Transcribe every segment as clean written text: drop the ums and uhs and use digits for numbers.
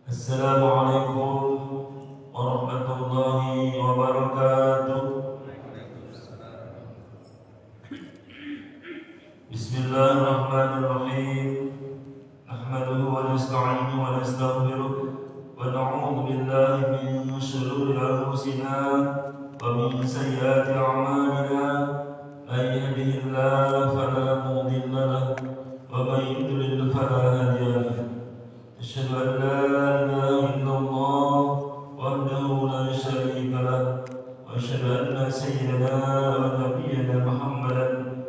Assalamualaikum warahmatullahi wabarakatuh. Bismillahirrahmanirrahim. Nahmaduhu wa nasta'inuhu wa nastaghfiruh wa na'udzu billahi min shururi anfusina wa min sayyiati a'malina. May yahdihillahu fala mudilla lahu wa may yudlil fala hadiya lahu. أشهد أن لا إله إلا الله وحده لا شريك له وأشهد أن سيدنا ونبينا محمدا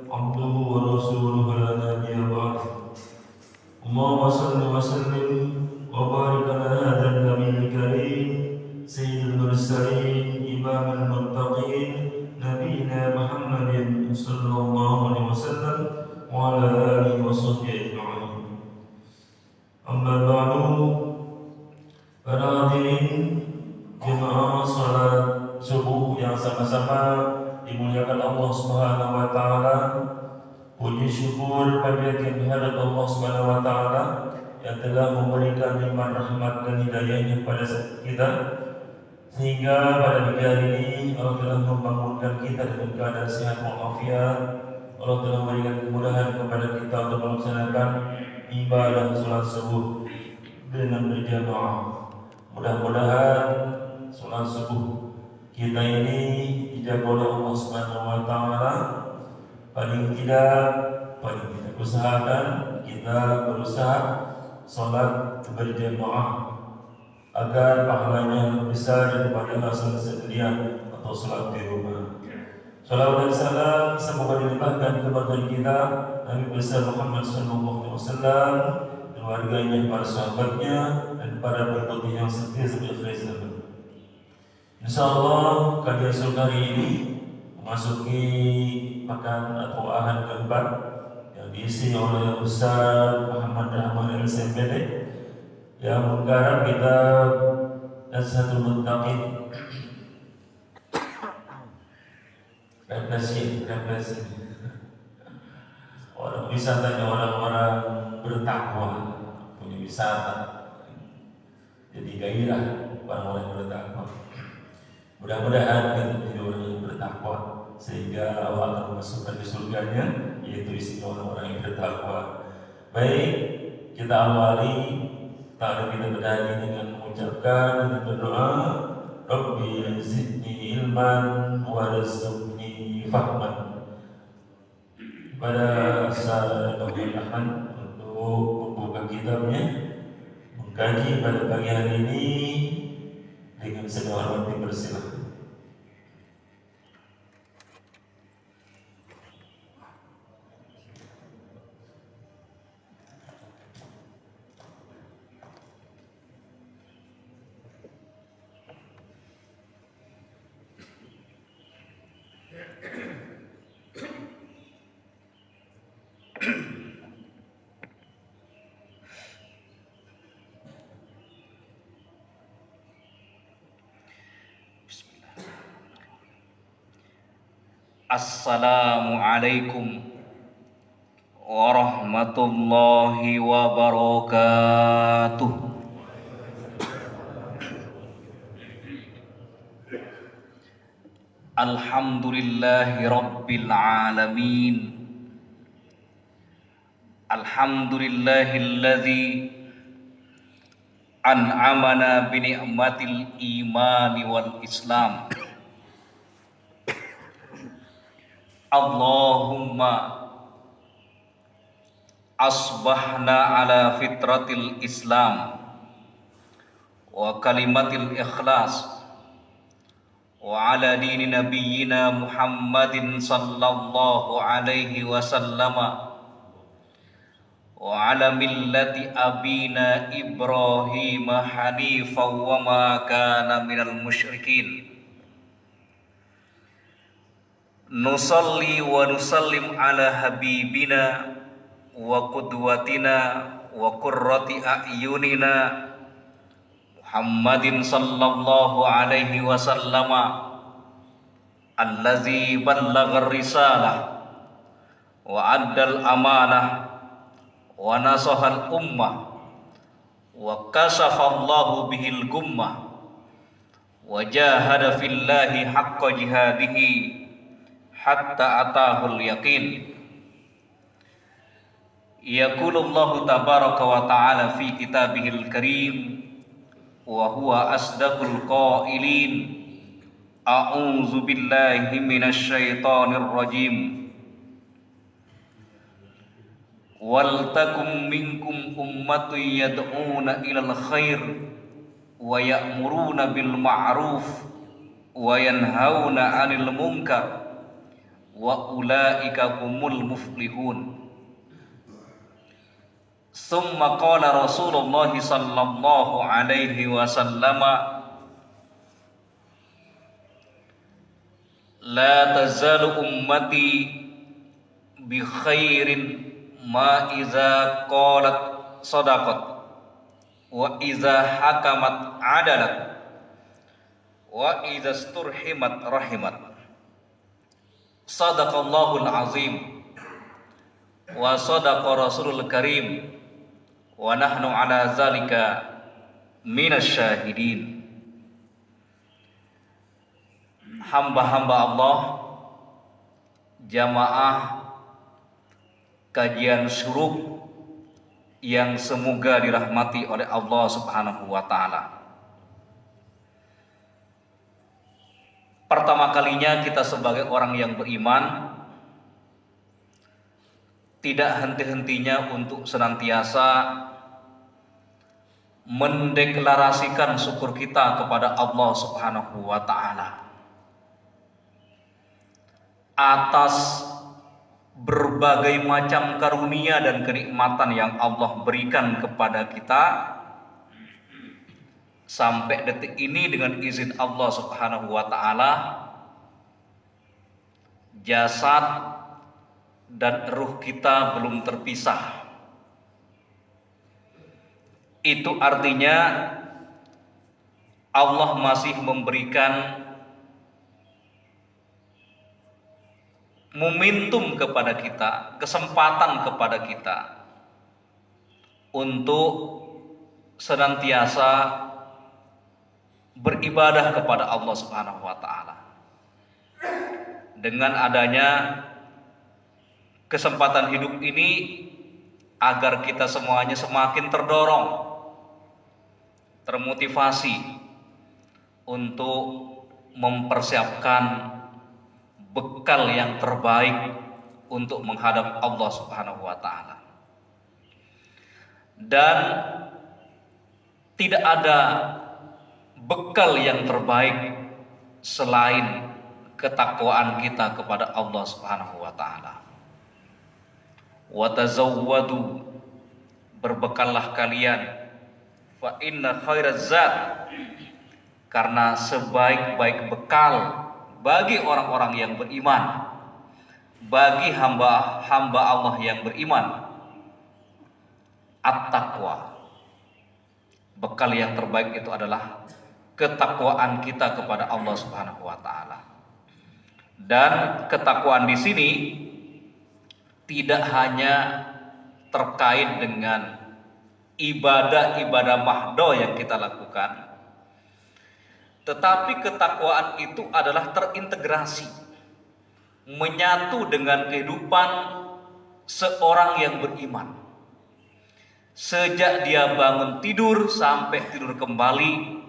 عبده ورسوله لا نبي بعده. اللهم صل وسلم وبارك على هذا النبي الكريم سيد المرسلين إمام المتقين نبينا محمد صلى الله عليه وسلم وعلى آله وصحبه أجمعين. Amma ba'du, para hadirin jemaah salat subuh yang sama-sama dimuliakan Allah Subhanahu wa taala. Puji syukur panjatkan kehadirat Allah Subhanahu wa taala yang telah memberikan nikmat rahmat dan hidayahnya pada kita, sehingga pada pagi hari ini Allah telah membangunkan kita dengan keadaan sehat walafiat. Allah telah memberikan kemudahan kepada kita untuk melaksanakan ibadah sholat subuh dengan berjamaah. Mudah-mudahan sholat subuh kita ini dijaga oleh Allah Subhanahu wa taala. Paling tidak usahakan kita berusaha sholat berjamaah agar pahalanya lebih besar daripada sholat sendirian atau sholat di rumah. Salawat dan salam semoga dilimpahkan kepada kita Nabi besar Muhammad sallallahu alaihi wasallam, keluarganya, para sahabatnya, dan para pengikut yang setia sampai akhir zaman. Insyaallah kajian sore hari ini memasuki pekan atau ahad keempat yang diisi oleh Ustaz Muhammad Rahman LSMPD yang menggarap kitab Nasihatul Muttaqin. Represi orang wisatanya orang-orang bertakwa, punya wisata, jadi gairah orang-orang yang bertakwa. Mudah-mudahan kita menjadi orang yang bertakwa sehingga Allah akan memasukkan di surganya, yaitu isinya orang-orang yang bertakwa. Baik, kita awali ta'ala kita berdiri dengan mengucapkan dan berdoa, Rabbi zidni ilman warzuqni fahman. Pada saat Rahman untuk membuka kitabnya, mengkaji pada pagi hari ini dengan segala hormat dipersilakan. Assalamualaikum warahmatullahi wabarakatuh. Alhamdulillahi rabbil alamin. Alhamdulillahilladzi an'amana bi ni'matil imani wal islam. Allahumma asbahna ala fitratil Islam wa kalimatil ikhlas wa ala dini nabiyyina Muhammadin sallallahu alaihi wasallama wa ala millati abina Ibrahim hanifan wa ma kana minal musyrikin. Nusalli wa nusallim ala habibina wa qudwatina wa qurrati a'yunina Muhammadin sallallahu alaihi wasallama allazi ballagha risalah wa addal amanah wa nasahal ummah wa kasafallahu bihil gummah wa jahada fillahi haqqa jihadihi hatta atahul yaqin. Yaqulullahu tabaraka wa ta'ala fi kitabihil karim wa huwa asdaqul qailin, a'udzu billahi minasy syaithanir rajim. Wal takum minkum ummatun yad'una ilal khair wa ya'muruna bil ma'ruf wa yanhauna 'anil munkar wa ulaika humul muflihun. Summa qala Rasulullah sallallahu alaihi wasallam, la tazalu ummati bi khairin ma iza qalat sadaqat wa iza hakamat adalat wa iza sturhimat rahimat. Sadaqallahul azim wa sadaqa rasulul karim wa nahnu ala zalika minasy syahidin. Hamba-hamba Allah, jamaah kajian syuruk yang semoga dirahmati oleh Allah Subhanahu wa taala. Pertama kalinya kita sebagai orang yang beriman tidak henti-hentinya untuk senantiasa mendeklarasikan syukur kita kepada Allah Subhanahu wa taala atas berbagai macam karunia dan kenikmatan yang Allah berikan kepada kita. Sampai detik ini dengan izin Allah Subhanahu wa taala, jasad dan ruh kita belum terpisah. Itu artinya Allah masih memberikan momentum kepada kita, kesempatan kepada kita untuk senantiasa beribadah kepada Allah Subhanahu wa taala. Dengan adanya kesempatan hidup ini, agar kita semuanya semakin terdorong, termotivasi untuk mempersiapkan bekal yang terbaik untuk menghadap Allah Subhanahu wa taala. Dan tidak ada bekal yang terbaik selain ketakwaan kita kepada Allah Subhanahu wa taala. Wa tazawwadu, berbekallah kalian, fa inna khairaz zat, karena sebaik-baik bekal bagi orang-orang yang beriman, bagi hamba-hamba Allah yang beriman, at-taqwa. Bekal yang terbaik itu adalah ketakwaan kita kepada Allah Subhanahu wa taala. Dan ketakwaan di sini tidak hanya terkait dengan ibadah-ibadah mahdo yang kita lakukan, tetapi ketakwaan itu adalah terintegrasi, menyatu dengan kehidupan seorang yang beriman. Sejak dia bangun tidur sampai tidur kembali,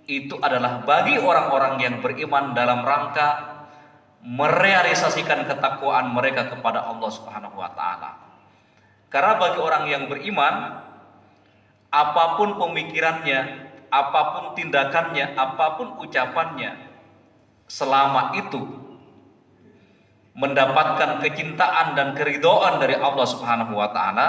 itu adalah bagi orang-orang yang beriman dalam rangka merealisasikan ketakwaan mereka kepada Allah Subhanahu wa taala. Karena bagi orang yang beriman, apapun pemikirannya, apapun tindakannya, apapun ucapannya, selama itu mendapatkan kecintaan dan keridhaan dari Allah Subhanahu wa taala,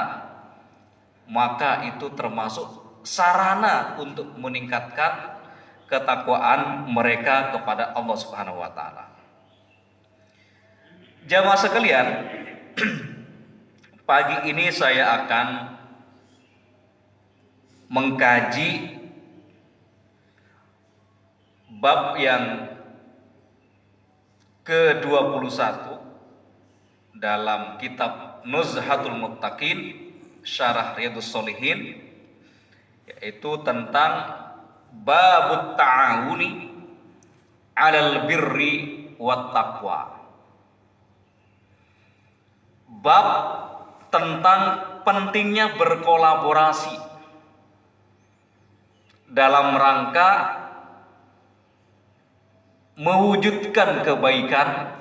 maka itu termasuk sarana untuk meningkatkan ketakwaan mereka kepada Allah Subhanahu wa taala. Jamaah sekalian, pagi ini saya akan mengkaji bab yang ke-21 dalam kitab Nuzhatul Muttaqin Syarah Riyadhus Shalihin, yaitu tentang babut ta'awuni 'alal birri wat taqwa. Bab tentang pentingnya berkolaborasi dalam rangka mewujudkan kebaikan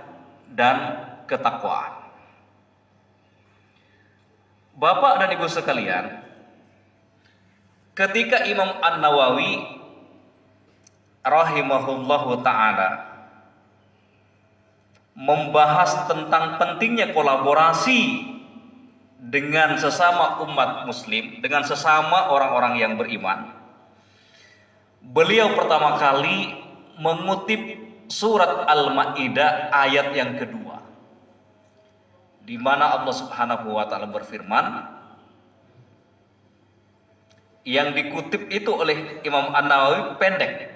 dan ketakwaan. Bapak dan Ibu sekalian, ketika Imam An-Nawawi rahimahullahu ta'ala membahas tentang pentingnya kolaborasi dengan sesama umat muslim, dengan sesama orang-orang yang beriman, beliau pertama kali mengutip surat Al-Maidah ayat yang kedua, di mana Allah Subhanahu wa taala berfirman. Yang dikutip itu oleh Imam An-Nawawi pendek.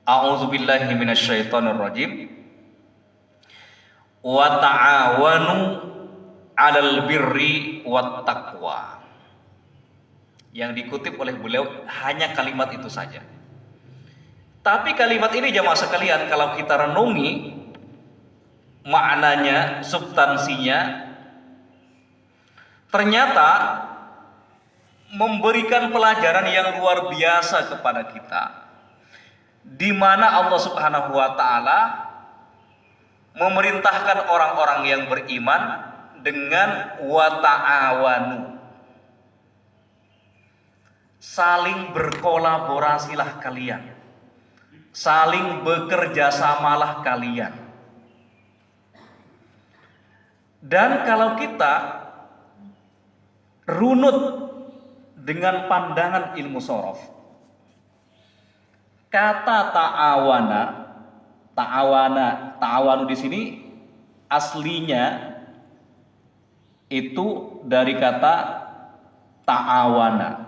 A'udzubillahi minasyaitonir rajim. Wa ta'awanu 'alal birri wat taqwa. Yang dikutip oleh beliau hanya kalimat itu saja. Tapi kalimat ini jamaah sekalian, kalau kita renungi maknanya, substansinya, ternyata memberikan pelajaran yang luar biasa kepada kita, di mana Allah Subhanahu wa taala memerintahkan orang-orang yang beriman dengan wa ta'awanu. Saling berkolaborasilah kalian. Saling bekerjasamalah kalian. Dan kalau kita runut dengan pandangan ilmu shorof, kata ta'awanu di sini aslinya itu dari kata ta'awana,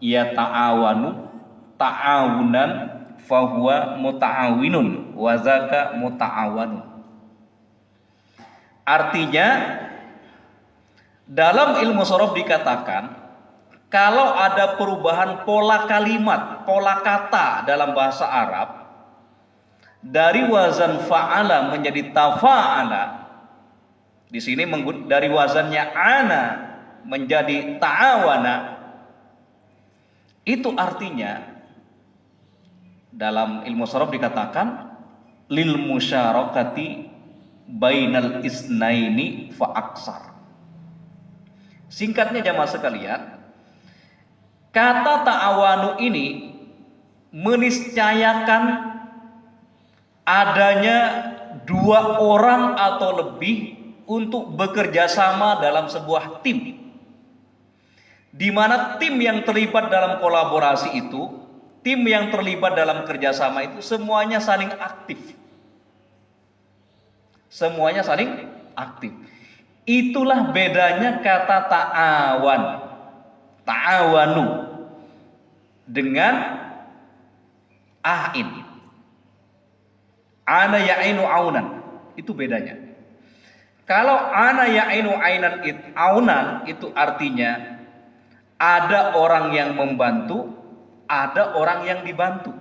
ya ta'awanu, ta'awunan, fahuwa muta'awinun, wazaka muta'awanun. Artinya dalam ilmu shorof dikatakan, kalau ada perubahan pola kalimat, pola kata dalam bahasa Arab dari wazan fa'ala menjadi tafa'ala, di sini dari wazannya ana menjadi ta'awana, itu artinya dalam ilmu shorof dikatakan lil musyarakati bainal isnaini fa aksar. Singkatnya jamaah sekalian, kata ta'awanu ini meniscayakan adanya dua orang atau lebih untuk bekerja sama dalam sebuah tim, di mana tim yang terlibat dalam kolaborasi itu, tim yang terlibat dalam kerjasama itu semuanya saling aktif. Semuanya saling aktif. Itulah bedanya kata ta'awanu dengan ain. Ana ya'inu aunan, itu bedanya. Kalau ana ya'inu aunan itu artinya ada orang yang membantu, ada orang yang dibantu,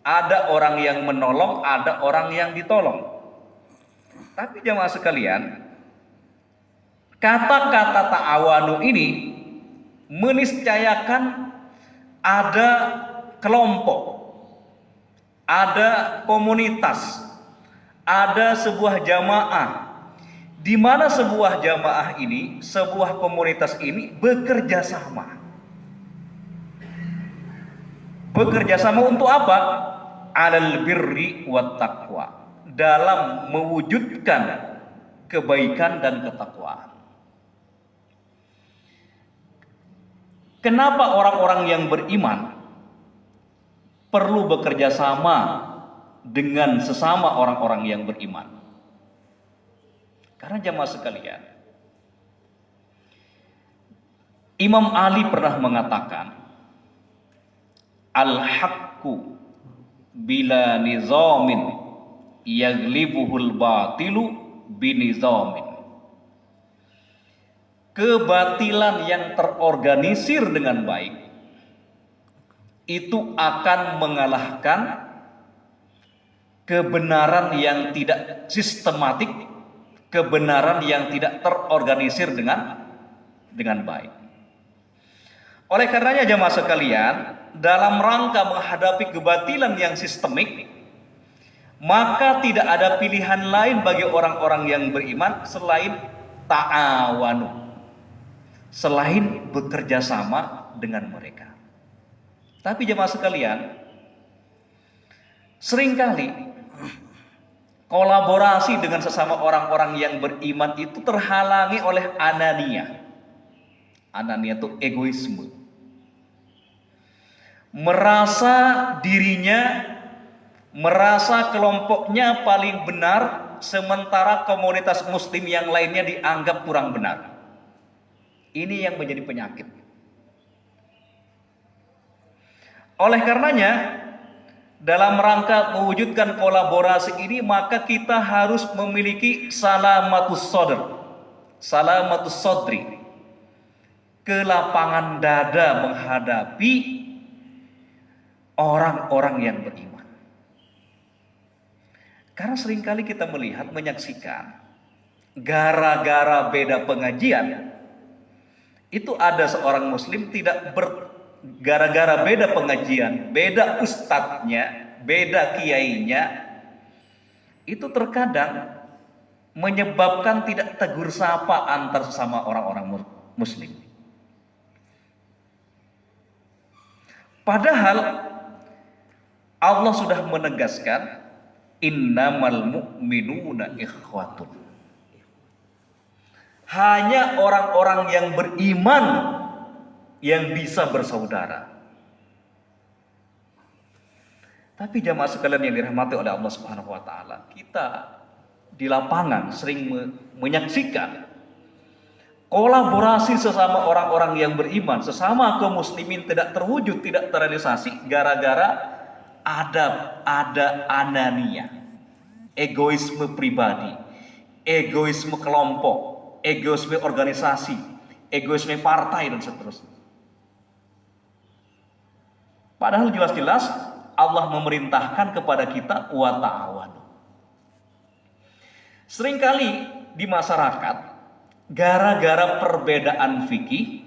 ada orang yang menolong, ada orang yang ditolong. Tapi jemaah sekalian, kata-kata ta'awanu ini meniscayakan ada kelompok, ada komunitas, ada sebuah jamaah, di mana sebuah jamaah ini, sebuah komunitas ini bekerja sama. Bekerja sama untuk apa? Alal birri wat taqwa, dalam mewujudkan kebaikan dan ketakwaan. Kenapa orang-orang yang beriman perlu bekerja sama dengan sesama orang-orang yang beriman? Karena jamaah sekalian, Imam Ali pernah mengatakan, al-haqqu bila nizamin yaglibuhul batilu binizamin. kebatilan yang terorganisir dengan baik itu akan mengalahkan kebenaran yang tidak sistematik, kebenaran yang tidak terorganisir dengan baik. Oleh karenanya jemaah sekalian, dalam rangka menghadapi kebatilan yang sistemik, maka tidak ada pilihan lain bagi orang-orang yang beriman selain ta'awanu, selain bekerja sama dengan mereka. Tapi jemaah sekalian, seringkali kolaborasi dengan sesama orang-orang yang beriman itu terhalangi oleh anania. Anania itu egoisme. Merasa dirinya, merasa kelompoknya paling benar, sementara komunitas muslim yang lainnya dianggap kurang benar. Ini yang menjadi penyakit. Oleh karenanya, dalam rangka mewujudkan kolaborasi ini, maka kita harus memiliki salamatus sodri, kelapangan dada menghadapi orang-orang yang beriman. Karena seringkali kita melihat, menyaksikan, gara-gara beda pengajian, itu ada seorang muslim gara-gara beda pengajian, beda ustadznya, beda kiainya, itu terkadang menyebabkan tidak tegur sapa antar sesama orang-orang muslim. Padahal Allah sudah menegaskan, innamal mu'minuna ikhwatun. Hanya orang-orang yang beriman yang bisa bersaudara. Tapi jamaah sekalian yang dirahmati oleh Allah Subhanahu wa taala, kita di lapangan sering menyaksikan kolaborasi sesama orang-orang yang beriman, sesama kaum muslimin tidak terwujud, tidak terrealisasi gara-gara ada anania, egoisme pribadi, egoisme kelompok, egoisme organisasi, egoisme partai dan seterusnya. Padahal jelas-jelas Allah memerintahkan kepada kita wa ta'awanu. Seringkali di masyarakat, gara-gara perbedaan fikih,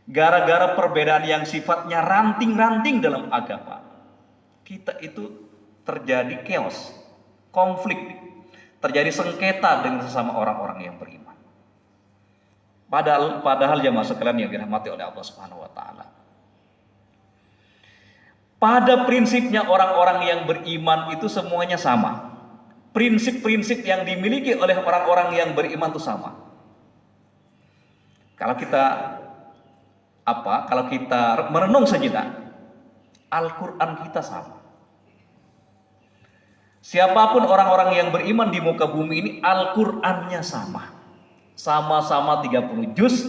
gara-gara perbedaan yang sifatnya ranting-ranting dalam agama, kita itu terjadi chaos, konflik, terjadi sengketa dengan sesama orang-orang yang beriman. Padahal jemaah sekalian yang dirahmati oleh Allah Subhanahu wa taala, pada prinsipnya orang-orang yang beriman itu semuanya sama. Prinsip-prinsip yang dimiliki oleh orang-orang yang beriman itu sama. Kalau kita merenung sejenak, Al-Quran kita sama. Siapapun orang-orang yang beriman di muka bumi ini, Al-Qurannya sama. Sama-sama 30 juz,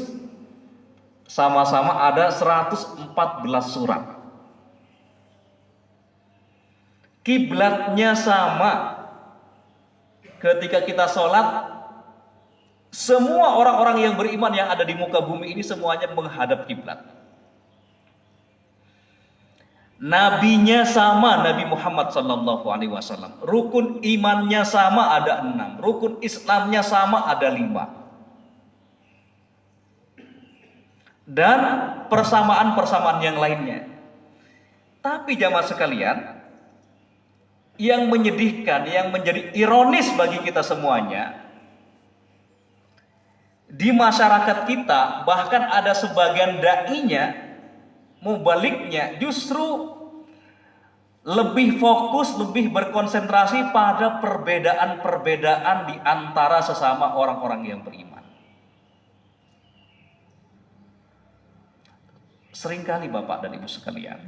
sama-sama ada 114 surat. Kiblatnya sama. Ketika kita sholat, semua orang-orang yang beriman yang ada di muka bumi ini semuanya menghadap kiblat. Nabinya sama, Nabi Muhammad SAW. Rukun imannya sama, ada 6. Rukun Islamnya sama, ada 5. Dan persamaan-persamaan yang lainnya. Tapi jamaah sekalian, yang menyedihkan, yang menjadi ironis bagi kita semuanya, di masyarakat kita bahkan ada sebagian da'inya, mubaliknya justru lebih fokus, lebih berkonsentrasi pada perbedaan-perbedaan di antara sesama orang-orang yang beriman. Seringkali Bapak dan Ibu sekalian,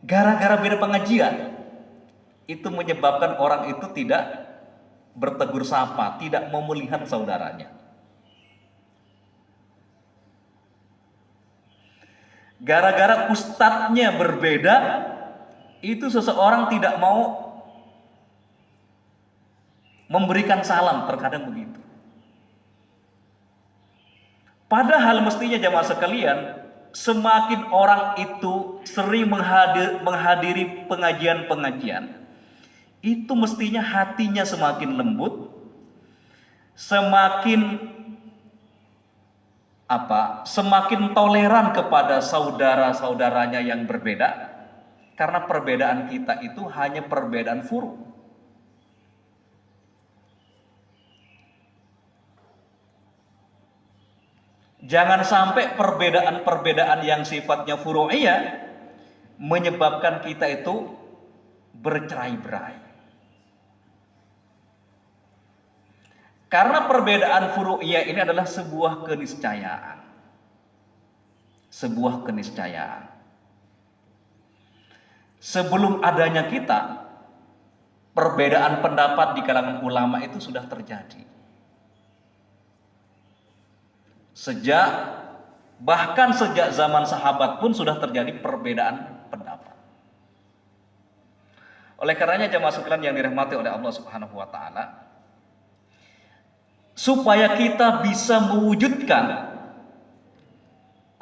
gara-gara beda pengajian, itu menyebabkan orang itu tidak bertegur sapa, tidak mau melihat saudaranya. Gara-gara ustadznya berbeda, itu seseorang tidak mau memberikan salam, terkadang begitu. Padahal mestinya jamaah sekalian, semakin orang itu sering menghadiri pengajian-pengajian, itu mestinya hatinya semakin lembut, semakin toleran kepada saudara-saudaranya yang berbeda, karena perbedaan kita itu hanya perbedaan furu. Jangan sampai perbedaan-perbedaan yang sifatnya furu'iyah menyebabkan kita itu bercerai-berai. Karena perbedaan furu'iyah ini adalah sebuah keniscayaan. Sebuah keniscayaan. Sebelum adanya kita, perbedaan pendapat di kalangan ulama itu sudah terjadi. Bahkan sejak zaman sahabat pun sudah terjadi perbedaan pendapat. Oleh karenanya jemaah sekalian yang dirahmati oleh Allah Subhanahu wa taala, supaya kita bisa mewujudkan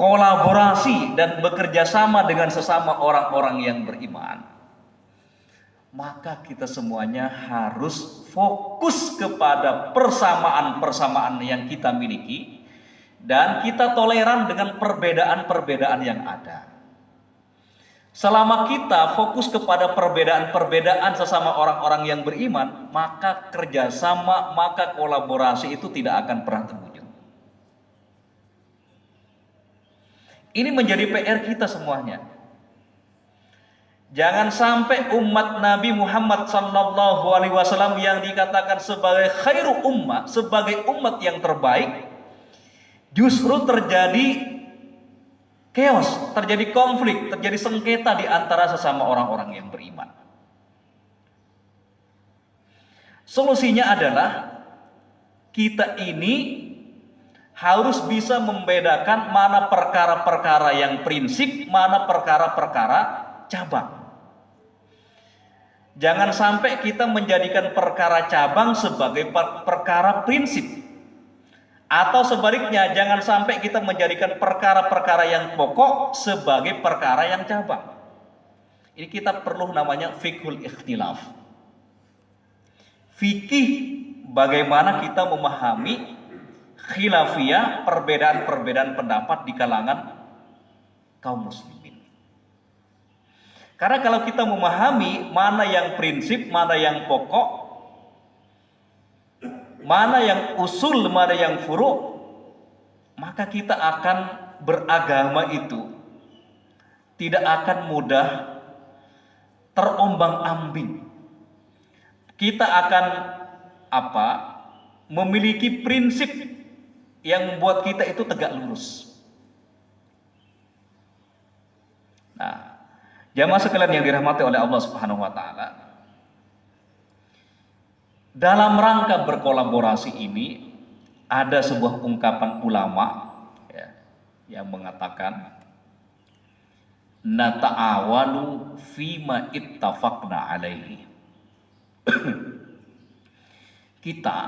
kolaborasi dan bekerja sama dengan sesama orang-orang yang beriman, maka kita semuanya harus fokus kepada persamaan-persamaan yang kita miliki, dan kita toleran dengan perbedaan-perbedaan yang ada. Selama kita fokus kepada perbedaan-perbedaan sesama orang-orang yang beriman, maka kerjasama, maka kolaborasi itu tidak akan pernah terwujud. Ini menjadi PR kita semuanya. Jangan sampai umat Nabi Muhammad SAW yang dikatakan sebagai khairu ummah, sebagai umat yang terbaik, justru terjadi chaos, terjadi konflik, terjadi sengketa di antara sesama orang-orang yang beriman. Solusinya adalah kita ini harus bisa membedakan mana perkara-perkara yang prinsip, mana perkara-perkara cabang. Jangan sampai kita menjadikan perkara cabang sebagai perkara prinsip. Atau sebaliknya, jangan sampai kita menjadikan perkara-perkara yang pokok sebagai perkara yang cabang. Ini kita perlu namanya fiqhul ikhtilaf. Fikih bagaimana kita memahami khilafiyah, perbedaan-perbedaan pendapat di kalangan kaum muslimin. Karena kalau kita memahami mana yang prinsip, mana yang pokok, mana yang usul, mana yang furu', maka kita akan beragama itu tidak akan mudah terombang-ambing. Kita akan memiliki prinsip yang membuat kita itu tegak lurus. Nah, jamaah sekalian yang dirahmati oleh Allah Subhanahu wa taala, dalam rangka berkolaborasi ini ada sebuah ungkapan ulama yang mengatakan nata'awanu fima ittafaqna alaihi. Kita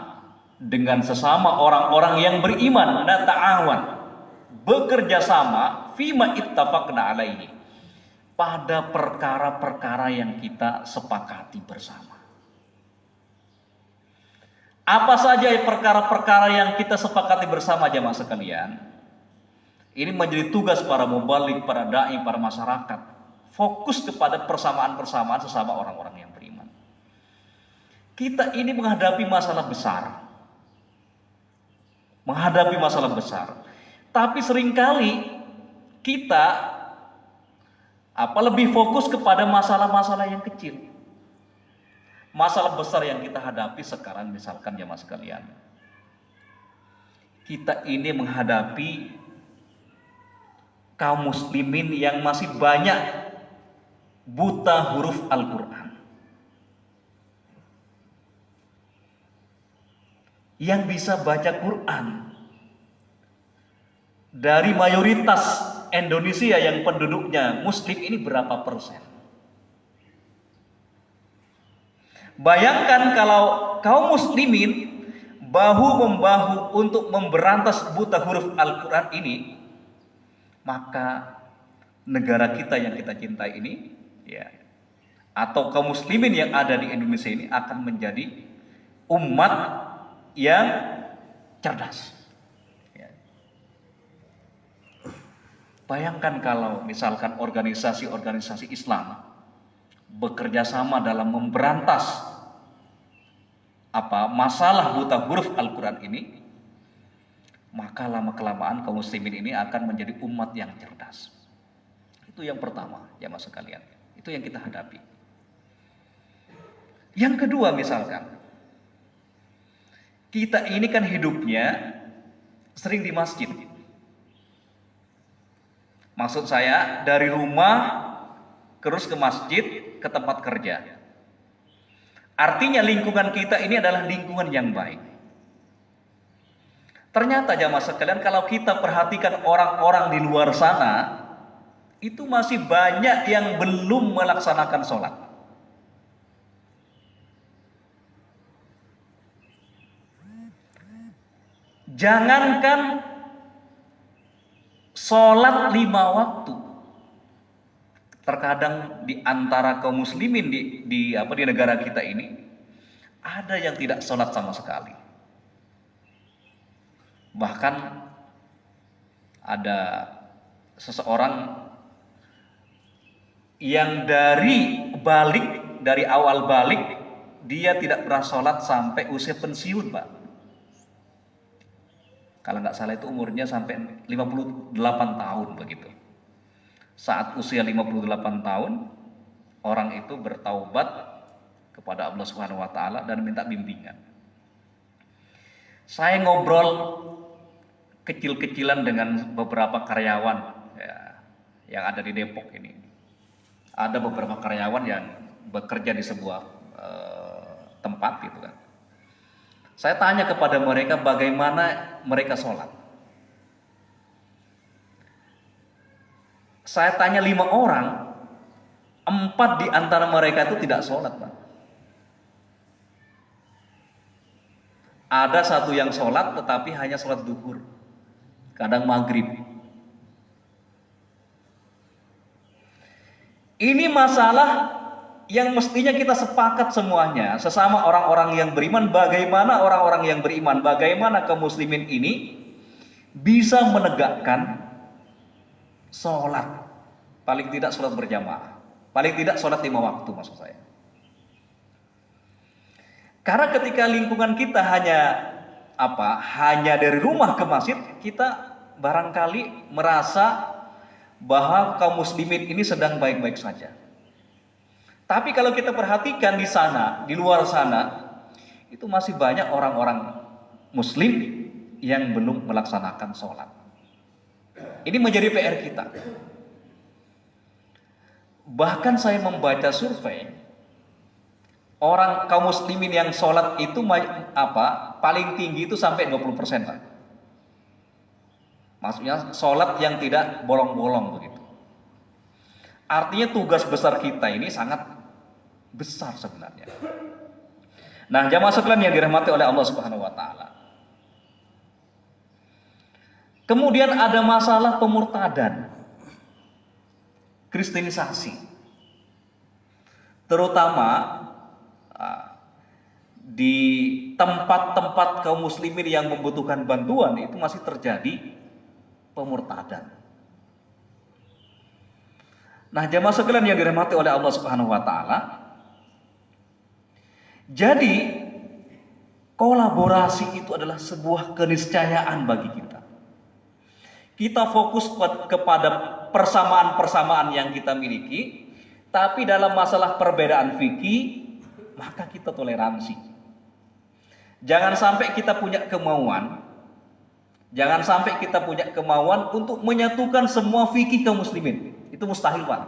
dengan sesama orang-orang yang beriman nata'awan, bekerja sama fima ittafaqna alaihi, pada perkara-perkara yang kita sepakati bersama. Apa saja perkara-perkara yang kita sepakati bersama jamaah sekalian? Ini menjadi tugas para mubalik, para da'i, para masyarakat. Fokus kepada persamaan-persamaan sesama orang-orang yang beriman. Kita ini menghadapi masalah besar. Tapi seringkali kita lebih fokus kepada masalah-masalah yang kecil. Masalah besar yang kita hadapi sekarang misalkan jamaah sekalian, kita ini menghadapi kaum muslimin yang masih banyak buta huruf Al-Quran. Yang bisa baca Quran dari mayoritas Indonesia yang penduduknya muslim ini berapa persen? Bayangkan kalau kaum muslimin bahu-membahu untuk memberantas buta huruf Al-Quran ini, maka negara kita yang kita cintai ini, ya, atau kaum muslimin yang ada di Indonesia ini akan menjadi umat yang cerdas. Ya. Bayangkan kalau misalkan organisasi-organisasi Islam bekerja sama dalam memberantas masalah buta huruf Al-Quran ini, maka lama-kelamaan kaum muslimin ini akan menjadi umat yang cerdas. Itu yang pertama, jamaah sekalian. Itu yang kita hadapi. Yang kedua, misalkan kita ini kan hidupnya sering di masjid. Maksud saya dari rumah terus ke masjid, ke tempat kerja. Artinya lingkungan kita ini adalah lingkungan yang baik. Ternyata jamaah sekalian, kalau kita perhatikan orang-orang di luar sana, itu masih banyak yang belum melaksanakan sholat. Jangankan sholat 5 waktu, terkadang di antara kaum muslimin di negara kita ini ada yang tidak sholat sama sekali. Bahkan ada seseorang yang dari awal balik dia tidak pernah sholat sampai usia pensiun, Pak. Kalau nggak salah itu umurnya sampai 58 tahun begitu. Saat usia 58 tahun, orang itu bertaubat kepada Allah Subhanahu wa taala dan minta bimbingan. Saya ngobrol kecil-kecilan dengan beberapa karyawan, ya, yang ada di Depok ini. Ada beberapa karyawan yang bekerja di sebuah tempat gitu kan. Saya tanya kepada mereka bagaimana mereka sholat. Saya tanya 5 orang, 4 di antara mereka itu tidak sholat, Pak. Ada 1 yang sholat tetapi hanya sholat duhur, kadang maghrib. Ini masalah yang mestinya kita sepakat semuanya, sesama orang-orang yang beriman, bagaimana orang-orang yang beriman, bagaimana kaum muslimin ini bisa menegakkan sholat, paling tidak sholat berjamaah, paling tidak sholat 5 waktu maksud saya. Karena ketika lingkungan kita hanya dari rumah ke masjid, kita barangkali merasa bahwa kaum muslimin ini sedang baik-baik saja. Tapi kalau kita perhatikan di sana, di luar sana, itu masih banyak orang-orang muslim yang belum melaksanakan sholat. Ini menjadi PR kita. Bahkan saya membaca survei, orang kaum muslimin yang sholat itu paling tinggi itu sampai 20%, Pak. Maksudnya sholat yang tidak bolong-bolong begitu. Artinya tugas besar kita ini sangat besar sebenarnya. Nah, jamaah sekalian yang dirahmati oleh Allah Subhanahu wa taala. Kemudian ada masalah pemurtadan, kristenisasi. Terutama di tempat-tempat kaum muslimin yang membutuhkan bantuan itu masih terjadi pemurtadan. Nah, jamaah sekalian yang dirahmati oleh Allah Subhanahu wa taala, jadi kolaborasi itu adalah sebuah keniscayaan bagi kita. Kita fokus kepada persamaan-persamaan yang kita miliki, tapi dalam masalah perbedaan fikih, maka kita toleransi. Jangan sampai kita punya kemauan untuk menyatukan semua fikih kaum muslimin. Itu mustahil, Pak.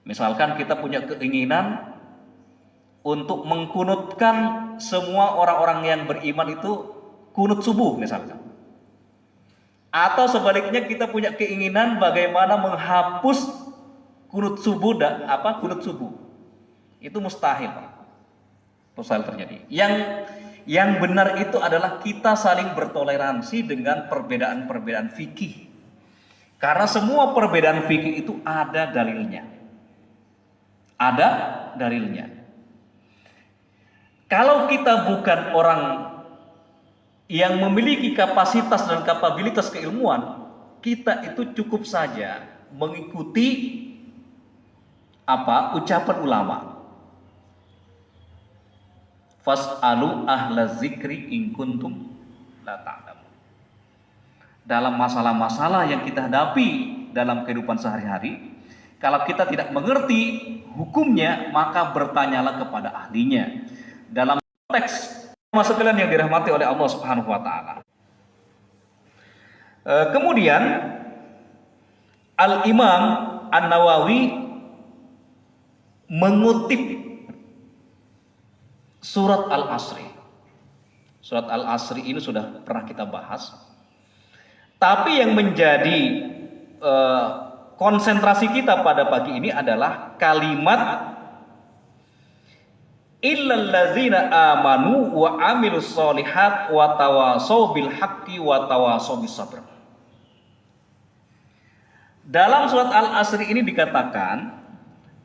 Misalkan kita punya keinginan untuk mengkunutkan semua orang-orang yang beriman itu kunut subuh misalkan. Atau sebaliknya kita punya keinginan bagaimana menghapus kunut subuh kunut subuh. Itu mustahil, Pak. Mustahil terjadi. Yang benar itu adalah kita saling bertoleransi dengan perbedaan-perbedaan fikih. Karena semua perbedaan fikih itu ada dalilnya. Ada dalilnya. Kalau kita bukan orang yang memiliki kapasitas dan kapabilitas keilmuan, kita itu cukup saja mengikuti ucapan ulama. Fas'alu ahla zikri in kuntum la ta'lamun. Dalam masalah-masalah yang kita hadapi dalam kehidupan sehari-hari, kalau kita tidak mengerti hukumnya, maka bertanyalah kepada ahlinya. Dalam konteks masuk kalian yang dirahmati oleh Allah Subhanahu wa taala. Kemudian Al-Imam An-Nawawi mengutip surat Al-Asri. Surat Al-Asri ini sudah pernah kita bahas. Tapi yang menjadi konsentrasi kita pada pagi ini adalah kalimat illal ladzina amanu wa amilus solihat wa tawasau bil haqqi wa tawasau bis sabr. Dalam surat Al-Asri ini dikatakan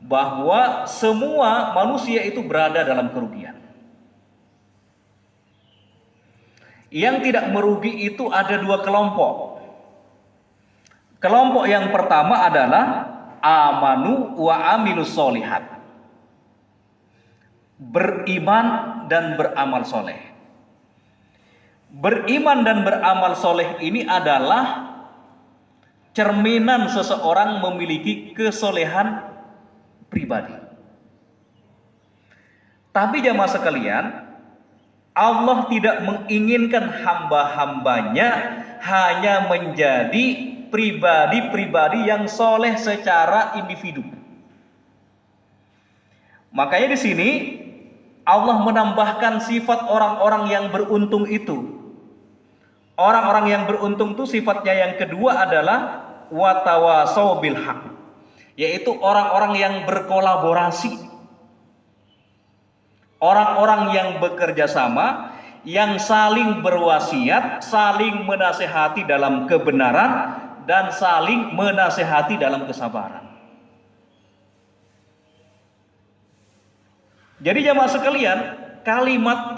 bahwa semua manusia itu berada dalam kerugian. Yang tidak merugi itu ada dua kelompok. Kelompok yang pertama adalah amanu wa amilus solihat. Beriman dan beramal soleh. Beriman dan beramal soleh ini adalah cerminan seseorang memiliki kesolehan pribadi. Tapi jamaah sekalian, Allah tidak menginginkan hamba-hambanya hanya menjadi pribadi-pribadi yang soleh secara individu. Makanya di sini Allah menambahkan sifat orang-orang yang beruntung itu. Orang-orang yang beruntung itu sifatnya yang kedua adalah watawasau bil haq, yaitu orang-orang yang berkolaborasi. Orang-orang yang bekerja sama, yang saling berwasiat, saling menasehati dalam kebenaran dan saling menasehati dalam kesabaran. Jadi jamaah sekalian, kalimat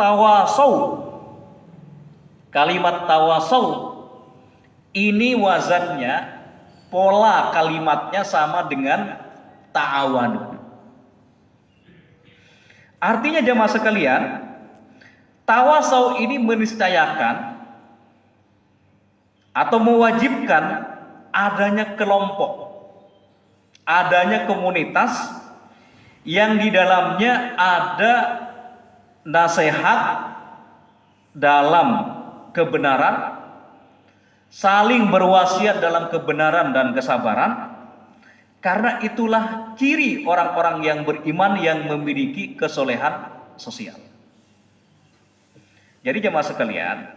tawasau ini wazannya, pola kalimatnya sama dengan ta'awanu. Artinya jamaah sekalian, tawasau ini meniscayakan atau mewajibkan adanya kelompok, adanya komunitas yang di dalamnya ada nasihat dalam kebenaran, saling berwasiat dalam kebenaran dan kesabaran. Karena itulah ciri orang-orang yang beriman yang memiliki kesolehan sosial. Jadi jemaah sekalian,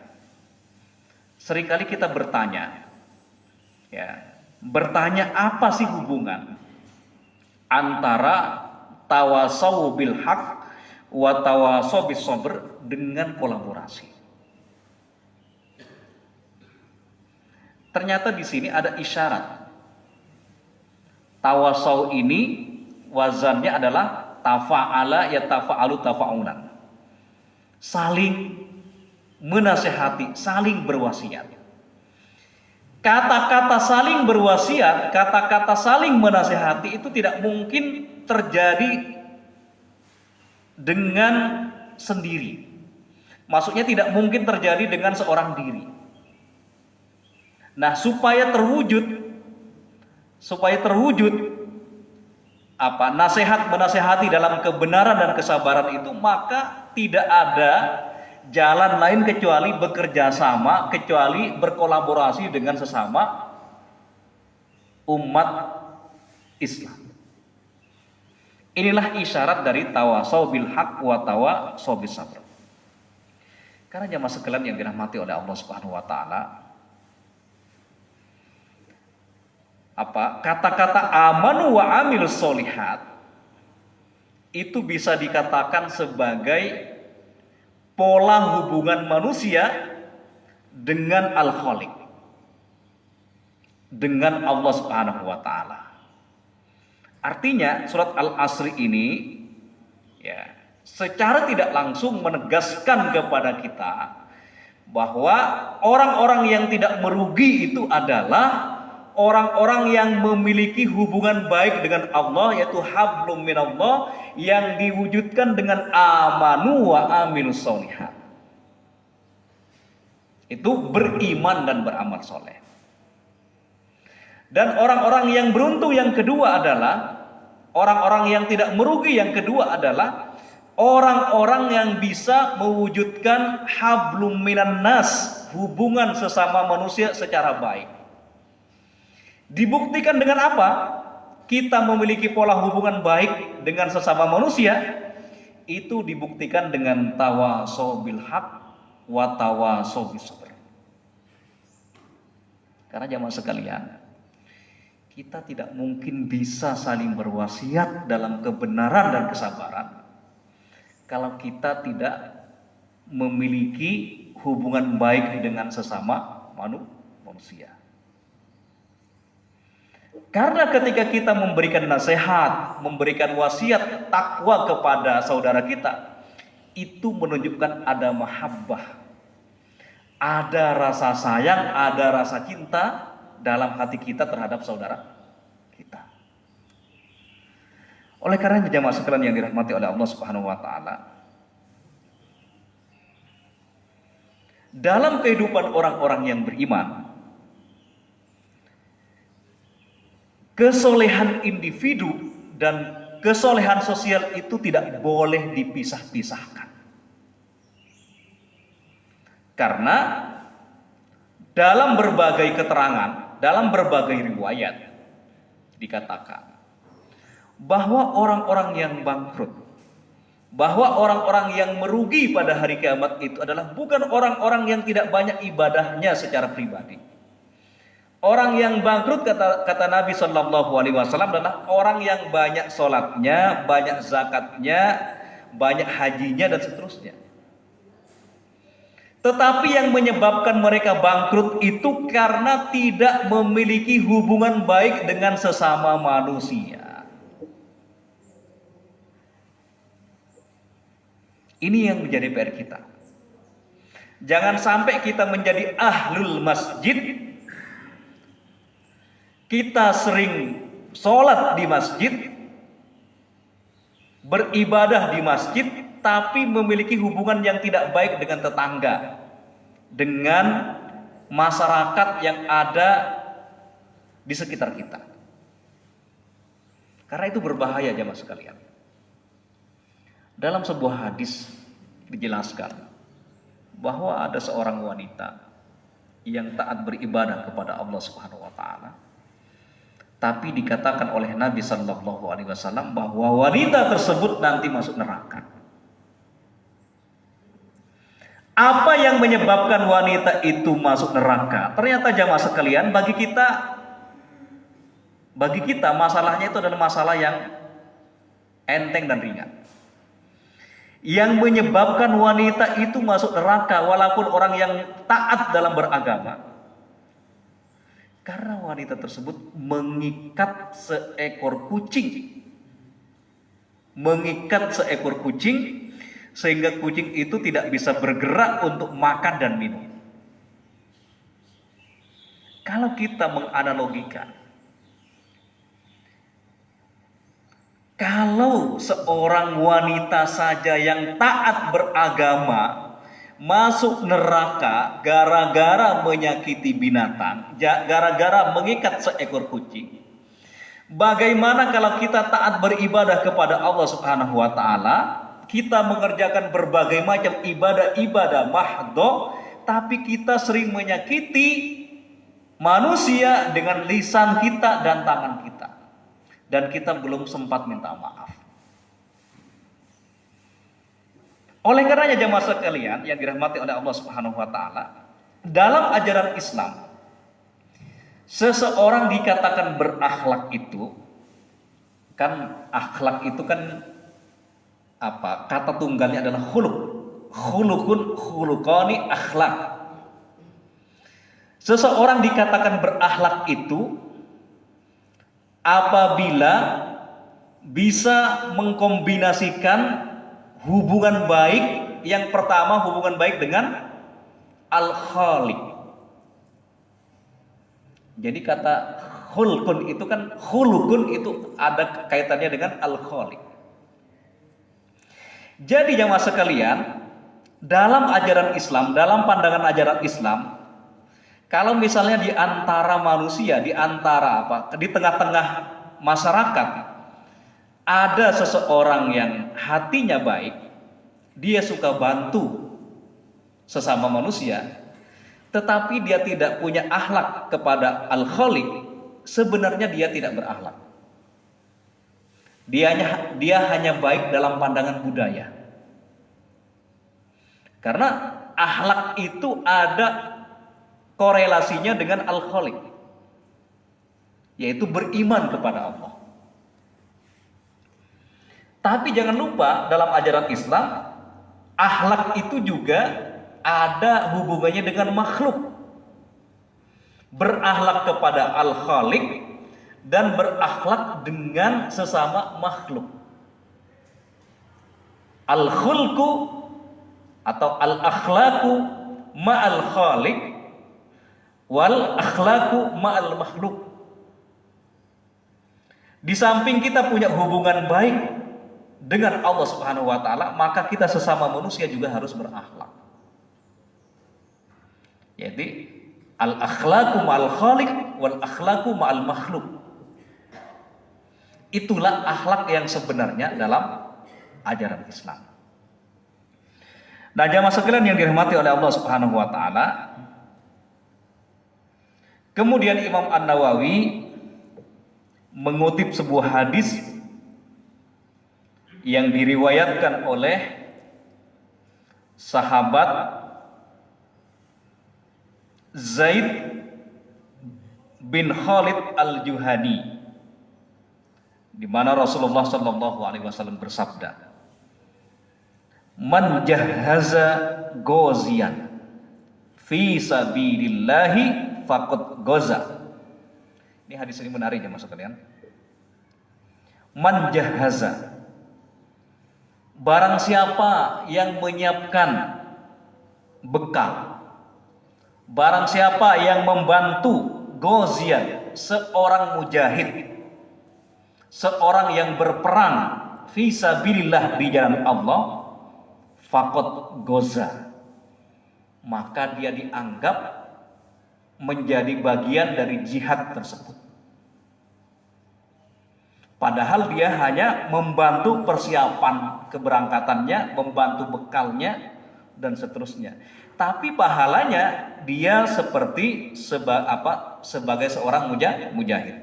seringkali kita bertanya, apa sih hubungan antara tawasau bil haq wa tawasau bis sabr dengan kolaborasi? Ternyata di sini ada isyarat. Tawasau ini wazannya adalah tafa'ala ya tafa'alu tafa'ulan. Saling menasehati, saling berwasiat. Kata-kata saling berwasiat, kata-kata saling menasehati itu tidak mungkin terjadi dengan sendiri. Maksudnya tidak mungkin terjadi dengan seorang diri. Nah, supaya terwujud nasihat menasehati dalam kebenaran dan kesabaran itu, maka tidak ada jalan lain kecuali bekerja sama, kecuali berkolaborasi dengan sesama umat Islam. Inilah isyarat dari tawasau bil haq wa tawasau bis sabr. Karena jamaah sekalian yang dirahmati oleh Allah Subhanahu wa taala, kata-kata amanu wa amilus solihat itu bisa dikatakan sebagai pola hubungan manusia dengan Al-Khaliq, dengan Allah Subhanahu wa taala. Artinya surat Al-Asr ini ya secara tidak langsung menegaskan kepada kita bahwa orang-orang yang tidak merugi itu adalah orang-orang yang memiliki hubungan baik dengan Allah, yaitu hablum minallah, yang diwujudkan dengan amanu wa amilus solihat. Itu beriman dan beramal soleh. Dan orang-orang yang beruntung yang kedua adalah orang-orang yang tidak merugi yang kedua adalah orang-orang yang bisa mewujudkan hablum minan nas, hubungan sesama manusia secara baik. Dibuktikan dengan apa? Kita memiliki pola hubungan baik dengan sesama manusia. Itu dibuktikan dengan tawasau bil haq wa tawasau bis sabr. Karena jamaah sekalian, kita tidak mungkin bisa saling berwasiat dalam kebenaran dan kesabaran kalau kita tidak memiliki hubungan baik dengan sesama manusia. Karena ketika kita memberikan nasihat, memberikan wasiat takwa kepada saudara kita, itu menunjukkan ada mahabbah, ada rasa sayang, ada rasa cinta dalam hati kita terhadap saudara kita. Oleh karena jemaah sekalian yang dirahmati oleh Allah Subhanahu wa taala, dalam kehidupan orang-orang yang beriman, kesolehan individu dan kesolehan sosial itu tidak boleh dipisah-pisahkan. Karena dalam berbagai keterangan, dalam berbagai riwayat dikatakan bahwa orang-orang yang bangkrut, bahwa orang-orang yang merugi pada hari kiamat itu adalah bukan orang-orang yang tidak banyak ibadahnya secara pribadi. Orang yang bangkrut kata Nabi Shallallahu Alaihi Wasallam adalah orang yang banyak sholatnya, banyak zakatnya, banyak hajinya dan seterusnya. Tetapi yang menyebabkan mereka bangkrut itu karena tidak memiliki hubungan baik dengan sesama manusia. Ini yang menjadi PR kita. Jangan sampai kita menjadi ahlul masjid. Kita sering sholat di masjid, beribadah di masjid, tapi memiliki hubungan yang tidak baik dengan tetangga, dengan masyarakat yang ada di sekitar kita. Karena itu berbahaya jemaah sekalian. Dalam sebuah hadis dijelaskan bahwa ada seorang wanita yang taat beribadah kepada Allah Subhanahu wa taala. Tapi dikatakan oleh Nabi Shallallahu Alaihi Wasallam bahwa wanita tersebut nanti masuk neraka. Apa yang menyebabkan wanita itu masuk neraka? Ternyata jamaah sekalian, bagi kita masalahnya itu adalah masalah yang enteng dan ringan. Yang menyebabkan wanita itu masuk neraka walaupun orang yang taat dalam beragama, karena wanita tersebut mengikat seekor kucing. Mengikat seekor kucing sehingga kucing itu tidak bisa bergerak untuk makan dan minum. Kalau kita menganalogikan, kalau seorang wanita saja yang taat beragama masuk neraka gara-gara menyakiti binatang, gara-gara mengikat seekor kucing, bagaimana kalau kita taat beribadah kepada Allah Subhanahu wa taala, kita mengerjakan berbagai macam ibadah-ibadah mahdhah, tapi kita sering menyakiti manusia dengan lisan kita dan tangan kita, dan kita belum sempat minta maaf. Oleh karenanya jamaah sekalian yang dirahmati oleh Allah Subhanahu wa taala, dalam ajaran Islam Seseorang dikatakan berakhlak itu kan, akhlak itu kan apa? Kata tunggalnya adalah khuluq. Khuluqun khuluqani akhlak. Seseorang dikatakan berakhlak itu apabila bisa mengkombinasikan hubungan baik. Yang pertama, hubungan baik dengan al-khaliq. Jadi kata khulqun itu kan, khuluqun itu ada kaitannya dengan al-khaliq. Jadi jamaah sekalian, dalam ajaran Islam, dalam pandangan ajaran Islam, kalau misalnya di antara manusia, di antara apa, di tengah-tengah masyarakat, ada seseorang yang hatinya baik, dia suka bantu sesama manusia, tetapi dia tidak punya akhlak kepada Al-Khaliq, sebenarnya dia tidak berakhlak. Dia hanya baik dalam pandangan budaya. Karena akhlak itu ada korelasinya dengan Al-Khaliq, yaitu beriman kepada Allah. Tapi jangan lupa, dalam ajaran Islam, akhlak itu juga ada hubungannya dengan makhluk. Berakhlak kepada Al-Khaliq dan berakhlak dengan sesama makhluk. Al-khulqu atau al-akhlaqu ma'al khaliq wal akhlaqu ma'al makhluk. Di samping kita punya hubungan baik dengan Allah Subhanahu wa taala, maka kita sesama manusia juga harus berakhlak. Jadi al-akhlaqu ma'al khaliq wal akhlaqu ma'al makhluk. Itulah akhlak yang sebenarnya dalam ajaran Islam. Nah, jamaah sekalian yang dirahmati oleh Allah Subhanahu wa taala, kemudian Imam An-Nawawi mengutip sebuah hadis yang diriwayatkan oleh sahabat Zaid bin Khalid Al-Juhani, di mana Rasulullah Shallallahu Alaihi Wasallam bersabda, "Man jahaza gozian fi sabilillahi faqad goza." Ini hadis ini menarik ya mas sekalian. Man jahaza, barang siapa yang menyiapkan bekal, barang siapa yang membantu gozian, seorang mujahid, seorang yang berperang fisabilillah di jalan Allah, faqad goza, maka dia dianggap menjadi bagian dari jihad tersebut. Padahal dia hanya membantu persiapan keberangkatannya, membantu bekalnya dan seterusnya. Tapi pahalanya dia seperti sebagai seorang mujahid.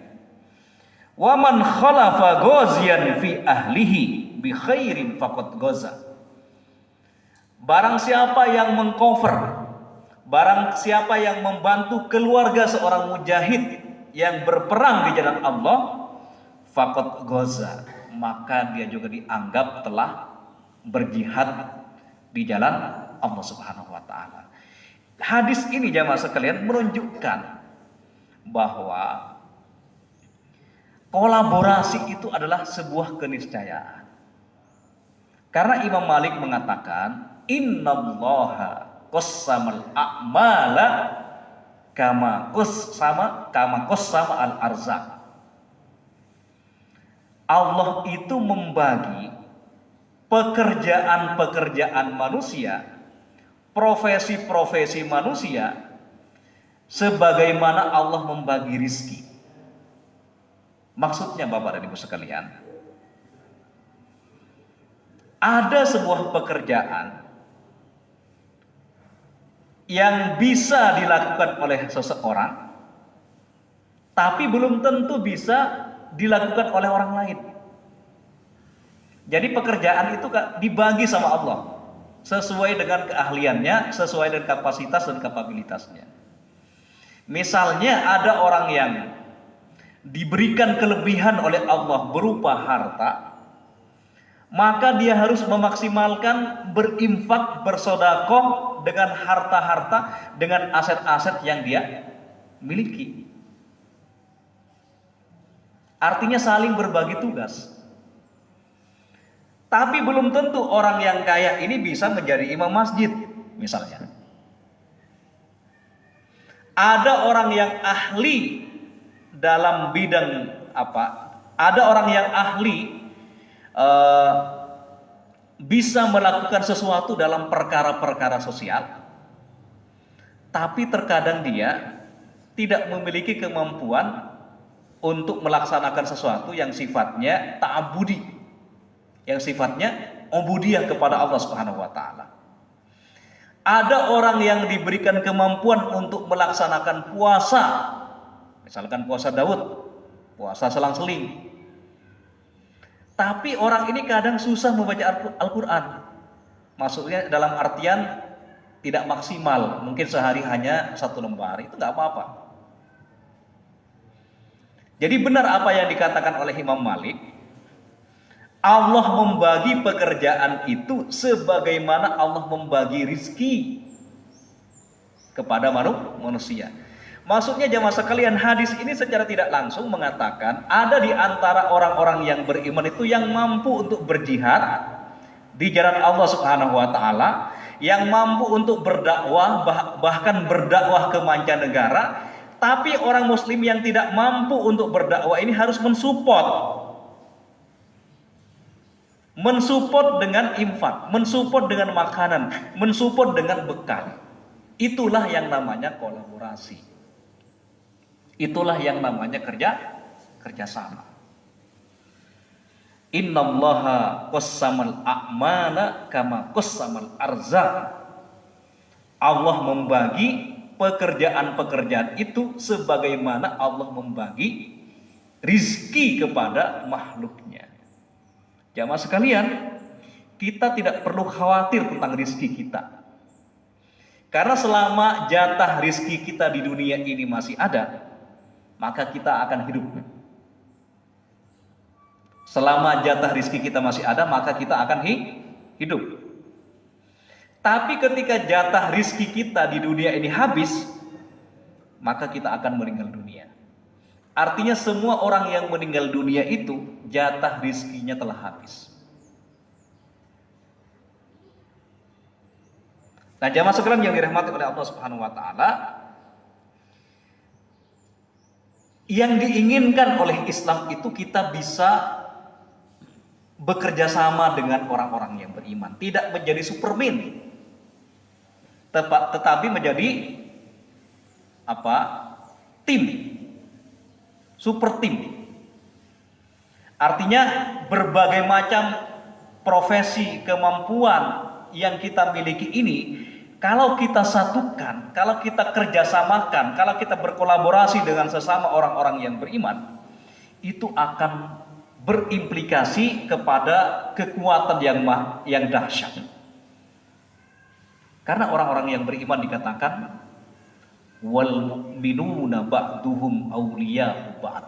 Wa man khalafa ghaziyan fi ahlihi bi khairin faqad ghaza. Barang siapa yang mengcover, barang siapa yang membantu keluarga seorang mujahid yang berperang di jalan Allah, faqad ghaza, maka dia juga dianggap telah berjihad di jalan Allah Subhanahu wa taala. Hadis ini jamaah sekalian menunjukkan bahwa kolaborasi itu adalah sebuah keniscayaan. Karena Imam Malik mengatakan, innallaha qassamal a'mala kama qassama al-arzaq. Allah itu membagi pekerjaan-pekerjaan manusia, profesi-profesi manusia, sebagaimana Allah membagi rizki. Maksudnya Bapak dan Ibu sekalian, ada sebuah pekerjaan yang bisa dilakukan oleh seseorang, tapi belum tentu bisa dilakukan oleh orang lain. Jadi pekerjaan itu dibagi sama Allah sesuai dengan keahliannya, sesuai dengan kapasitas dan kapabilitasnya. Misalnya ada orang yang diberikan kelebihan oleh Allah berupa harta, maka dia harus memaksimalkan berinfak, bersodakoh dengan harta-harta, dengan aset-aset yang dia miliki. Artinya saling berbagi tugas. Tapi belum tentu orang yang kaya ini bisa menjadi imam masjid, misalnya. Ada orang yang ahli dalam bidang apa? Ada orang yang ahli bisa melakukan sesuatu dalam perkara-perkara sosial, tapi terkadang dia tidak memiliki kemampuan untuk melaksanakan sesuatu yang sifatnya ta'abudi, yang sifatnya ubudiyah kepada Allah Subhanahu wa taala. Ada orang yang diberikan kemampuan untuk melaksanakan puasa, misalkan puasa Daud, puasa selang-seling. Tapi orang ini kadang susah membaca Al-Quran. Maksudnya dalam artian tidak maksimal, mungkin sehari hanya 1 lembar, itu nggak apa-apa. Jadi benar apa yang dikatakan oleh Imam Malik, Allah membagi pekerjaan itu sebagaimana Allah membagi rizki kepada manusia. Maksudnya jamaah sekalian, hadis ini secara tidak langsung mengatakan ada di antara orang-orang yang beriman itu yang mampu untuk berjihad di jalan Allah Subhanahu wa taala, yang mampu untuk berdakwah, bahkan berdakwah ke mancanegara. Tapi orang muslim yang tidak mampu untuk berdakwah ini harus mensupport dengan infak, mensupport dengan makanan, mensupport dengan bekal. Itulah yang namanya kolaborasi. Itulah yang namanya kerjasama. Innallaha qassamal a'mala kama qassamal arzaq. Allah membagi pekerjaan-pekerjaan itu sebagaimana Allah membagi rizki kepada makhluknya. Jamaah sekalian, kita tidak perlu khawatir tentang rizki kita. Karena selama jatah rizki kita di dunia ini masih ada, maka kita akan hidup. Selama jatah rizki kita masih ada, maka kita akan hidup. Tapi ketika jatah rizki kita di dunia ini habis, maka kita akan meninggal dunia. Artinya semua orang yang meninggal dunia itu jatah rizkinya telah habis. Nah, jamaah sekalian yang dirahmati oleh Allah Subhanahu wa taala, yang diinginkan oleh Islam itu kita bisa bekerja sama dengan orang-orang yang beriman, tidak menjadi superman, tetapi menjadi tim, super tim. Artinya berbagai macam profesi, kemampuan yang kita miliki ini, kalau kita satukan, kalau kita kerjasamakan, kalau kita berkolaborasi dengan sesama orang-orang yang beriman, itu akan berimplikasi kepada kekuatan yang dahsyat. Karena orang-orang yang beriman dikatakan wal mu'minuna ba'duhum awliya'u ba'd.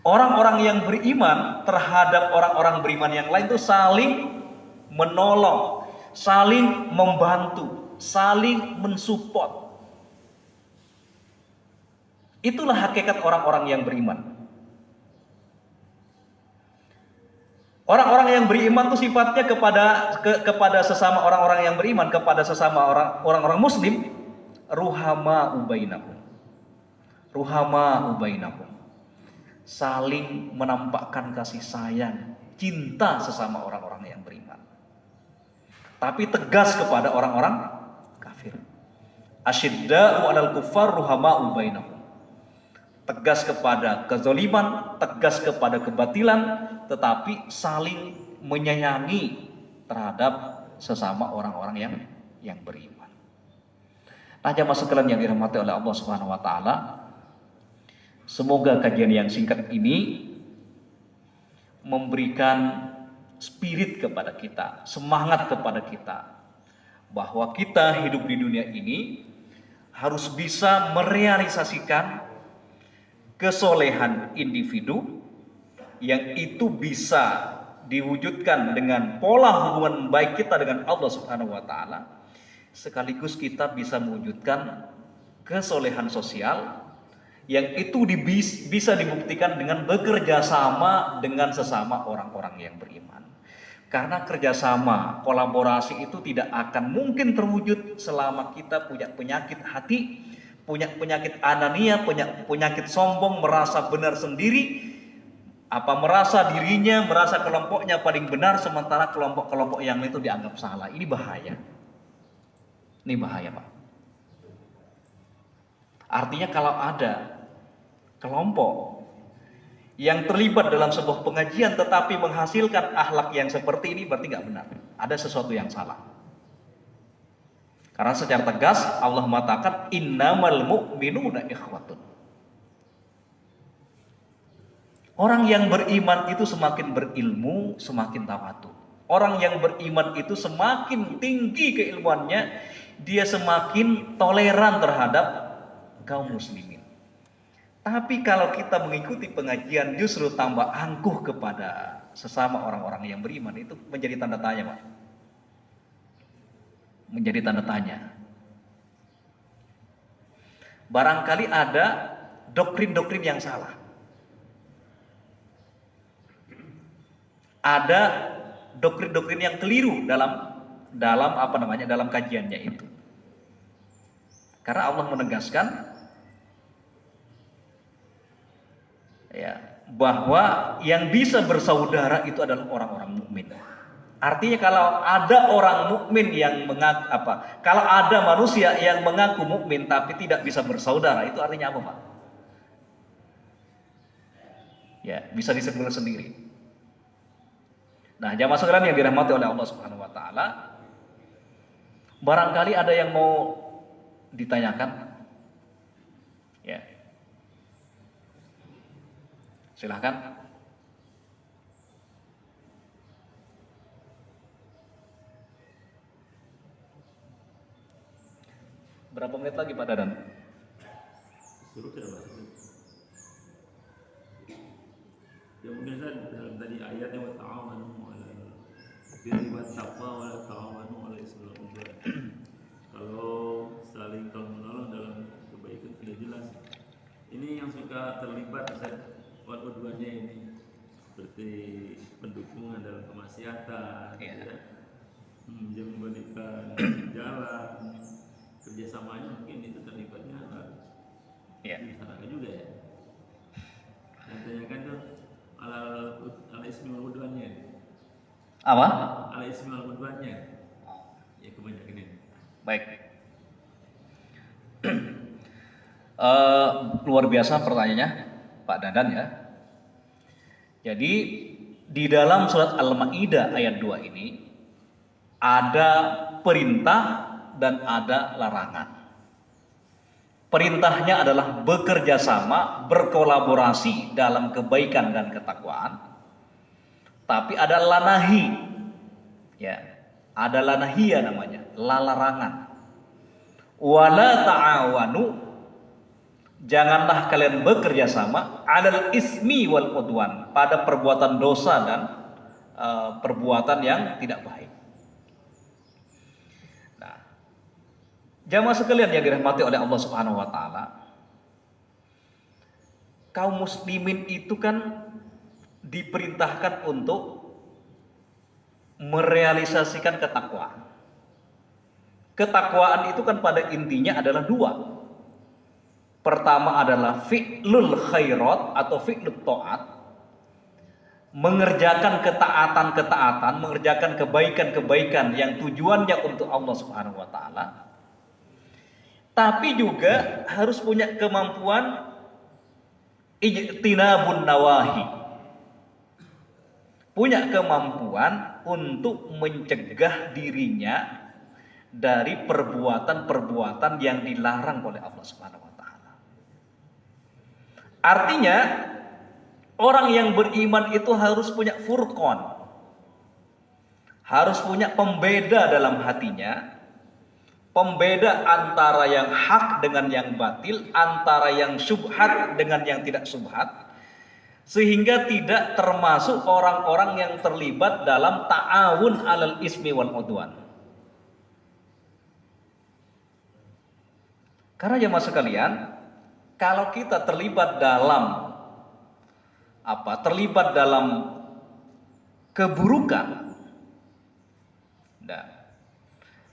Orang-orang yang beriman terhadap orang-orang beriman yang lain itu saling menolong, saling membantu, saling mensupport. Itulah hakikat orang-orang yang beriman. Orang-orang yang beriman itu sifatnya kepada sesama orang-orang yang beriman, kepada sesama orang-orang muslim, ruhama ubainakum. Saling menampakkan kasih sayang, cinta sesama orang-orang yang beriman. Tapi tegas kepada orang-orang kafir. Asyidda'u 'alal kuffar ruhama ubainakum. Tegas kepada kezaliman, tegas kepada kebatilan, tetapi saling menyayangi terhadap sesama orang-orang yang beriman. Nah, jamaah sekalian yang dirahmati oleh Allah Subhanahu wa taala, semoga kajian yang singkat ini memberikan spirit kepada kita, semangat kepada kita, bahwa kita hidup di dunia ini harus bisa merealisasikan kesolehan individu yang itu bisa diwujudkan dengan pola hubungan baik kita dengan Allah Subhanahu wa taala, sekaligus kita bisa mewujudkan kesolehan sosial yang itu bisa dibuktikan dengan bekerja sama dengan sesama orang-orang yang beriman. Karena kerjasama, kolaborasi itu tidak akan mungkin terwujud selama kita punya penyakit hati, punya penyakit anania, punya penyakit sombong, merasa benar sendiri, merasa dirinya, merasa kelompoknya paling benar, sementara kelompok-kelompok yang itu dianggap salah. Ini bahaya. Ini bahaya, Pak. Artinya kalau ada kelompok yang terlibat dalam sebuah pengajian tetapi menghasilkan akhlak yang seperti ini, berarti nggak benar. Ada sesuatu yang salah. Karena secara tegas Allah mengatakan innamal mu'minuna ikhwatun. Orang yang beriman itu semakin berilmu, semakin tawadu. Orang yang beriman itu semakin tinggi keilmuannya, dia semakin toleran terhadap kaum muslimin. Tapi kalau kita mengikuti pengajian justru tambah angkuh kepada sesama orang-orang yang beriman, itu menjadi tanda tanya, Pak. Menjadi tanda tanya. Barangkali ada doktrin-doktrin yang salah. Ada doktrin-doktrin yang keliru dalam kajiannya itu. Karena Allah menegaskan bahwa yang bisa bersaudara itu adalah orang-orang mukmin. Artinya kalau ada orang mukmin yang kalau ada manusia yang mengaku mukmin tapi tidak bisa bersaudara, itu artinya apa, Pak? Ya, bisa disebut sendiri. Nah, jamaah sekalian yang dirahmati oleh Allah Subhanahu wa taala, barangkali ada yang mau ditanyakan? Ya. Silakan. Berapa menit lagi, Pak Dadan? Suruh tidak, Pak. Ya mungkin dalam tadi ayatnya wa ta'awanu 'alal birri wat taqwa wa la ta'awanu 'alal ismi wal 'udwan. Kalau saling tolong menolong dalam kebaikan tidak jelas. Ini yang suka terlibat wal 'udwannya ini seperti pendukungan dalam kemaksiatan, dia memberikan jalan kerjasamanya, mungkin itu terlibatnya disalahkan juga ya. Yang tanyakan tuh ala ismi wal udwannya. Apa? Ala ismi wal udwannya. Ya kebanyakan ini. Baik. Luar biasa pertanyaannya, Pak Dadan ya. Jadi di dalam surat Al-Maidah ayat 2 ini ada perintah dan ada larangan. Perintahnya adalah bekerja sama, berkolaborasi dalam kebaikan dan ketakwaan. Tapi ada lanahi. Ya, ada lanahia namanya, larangan. Wala ta'awanu, janganlah kalian bekerja sama 'alal ismi wal 'udwan, pada perbuatan dosa dan perbuatan yang tidak baik. Jamaah sekalian yang dirahmati oleh Allah Subhanahu wa taala, kaum muslimin itu kan diperintahkan untuk merealisasikan ketakwaan. Ketakwaan itu kan pada intinya adalah dua. Pertama adalah fi'lul khairat atau fi'lut ta'at, mengerjakan ketaatan-ketaatan, mengerjakan kebaikan-kebaikan yang tujuannya untuk Allah Subhanahu wa taala. Tapi juga harus punya kemampuan ijtinabun nawahi. Punya kemampuan untuk mencegah dirinya dari perbuatan-perbuatan yang dilarang oleh Allah Subhanahu wa taala. Artinya, orang yang beriman itu harus punya furqan. Harus punya pembeda dalam hatinya pembeda antara yang hak dengan yang batil, antara yang syubhat dengan yang tidak syubhat, sehingga tidak termasuk orang-orang yang terlibat dalam ta'awun alal ismi wal udwan. Karena jemaah sekalian, kalau kita terlibat dalam keburukan,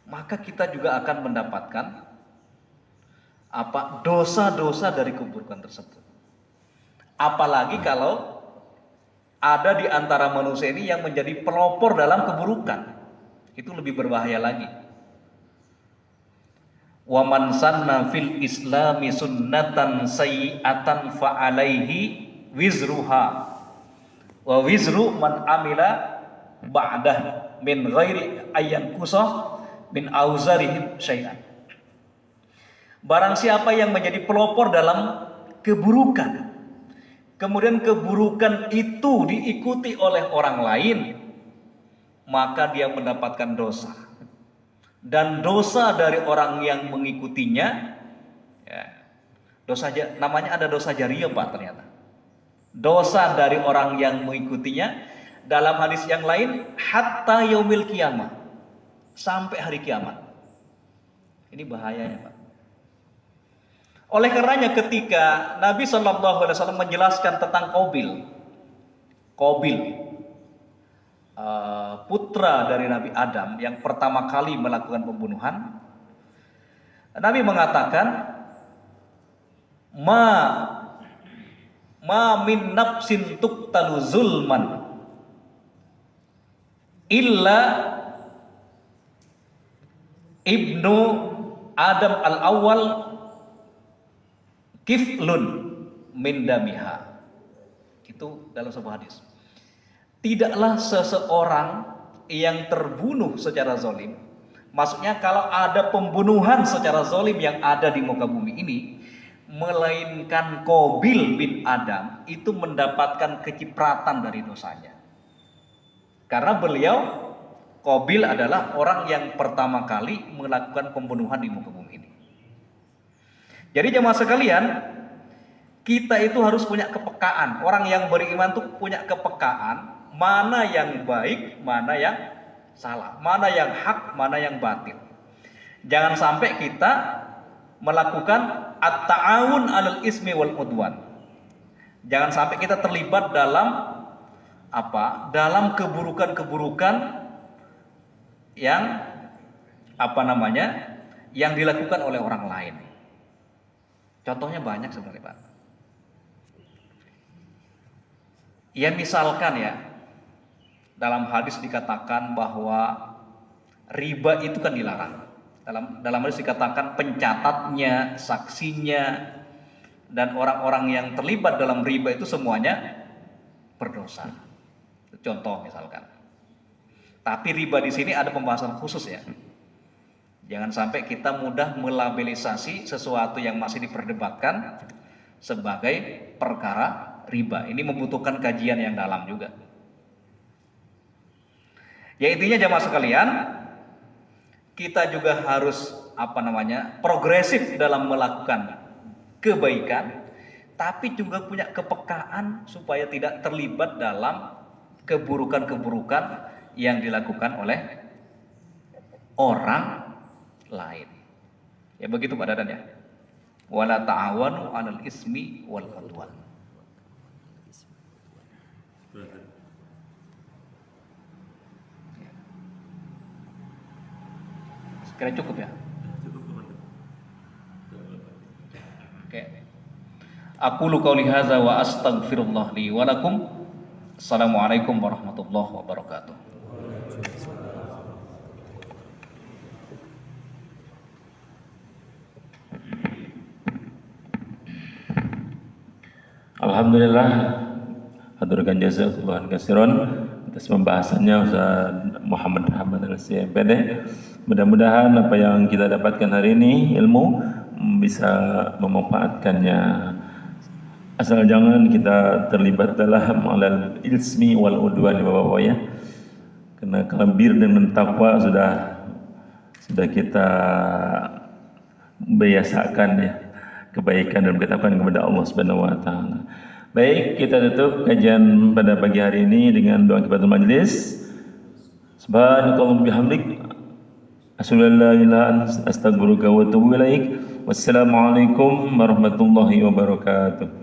maka kita juga akan mendapatkan dosa-dosa dari keburukan tersebut. Apalagi kalau ada di antara manusia ini yang menjadi pelopor dalam keburukan, itu lebih berbahaya lagi. Wa man sanna fil islami sunnatan sayyi'atan fa alaihi wizruha wa wizru man amila ba'dah min ghairi ayyan kusah min auzarihim syai'an. Barang siapa yang menjadi pelopor dalam keburukan, kemudian keburukan itu diikuti oleh orang lain, maka dia mendapatkan dosa. Dan dosa dari orang yang mengikutinya, namanya ada dosa jariyah Pak ternyata. Dosa dari orang yang mengikutinya, dalam hadis yang lain, hatta yaumil qiyamah, sampai hari kiamat. Ini bahayanya Pak. Oleh karenanya ketika Nabi SAW menjelaskan tentang Qabil, putra dari Nabi Adam yang pertama kali melakukan pembunuhan, Nabi mengatakan, ma min nafsin tuqtalu zulman illa ibnu Adam al-awwal kiflun min damiha. Itu dalam sebuah hadis. Tidaklah seseorang yang terbunuh secara zalim, maksudnya kalau ada pembunuhan secara zalim yang ada di muka bumi ini, melainkan Qabil bin Adam itu mendapatkan kecipratan dari dosanya. Karena beliau, Qabil adalah orang yang pertama kali melakukan pembunuhan di muka bumi ini. Jadi jemaah sekalian, kita itu harus punya kepekaan. Orang yang beriman itu punya kepekaan, mana yang baik, mana yang salah, mana yang hak, mana yang batil. Jangan sampai kita melakukan at-ta'awun 'alal ismi wal udwan. Jangan sampai kita terlibat dalam dalam keburukan-keburukan yang yang dilakukan oleh orang lain. Contohnya banyak sebenarnya Pak. Ya misalkan ya, dalam hadis dikatakan bahwa riba itu kan dilarang. Dalam hadis dikatakan pencatatnya, saksinya, dan orang-orang yang terlibat dalam riba itu semuanya berdosa. Contoh misalkan. Tapi riba di sini ada pembahasan khusus ya. Jangan sampai kita mudah melabelisasi sesuatu yang masih diperdebatkan sebagai perkara riba. Ini membutuhkan kajian yang dalam juga. Ya intinya jamaah sekalian, kita juga harus progresif dalam melakukan kebaikan, tapi juga punya kepekaan supaya tidak terlibat dalam keburukan-keburukan yang dilakukan oleh orang lain. Ya begitu Pak Dadan ya. Wala ta'awanu 'alal ismi wal 'udwan. Sekira cukup ya? Oke. Aqulu qouli hadza wa astaghfirullah li wa lakum. Assalamualaikum warahmatullahi wabarakatuh. Alhamdulillah, haturkan jazakallahu khairan atas pembahasannya Ustaz Muhammad Hamad Al-CMPD. Mudah-mudahan apa yang kita dapatkan hari ini ilmu bisa memanfaatkannya. Asal jangan kita terlibat dalam alal ilmi wal udwan Bapak-bapak ya. Karena kalau bir dan takwa sudah sudah kita biasakan ya kebaikan dan bertakwa kepada Allah Subhanahu wa taala. Baik, kita tutup kajian pada pagi hari ini dengan doa kifaratul majlis. Subhanakallahumma bihamdik asyhadu an la ilaha illa anta astaghfiruka wa atubu ilaik. Wassalamualaikum warahmatullahi wabarakatuh.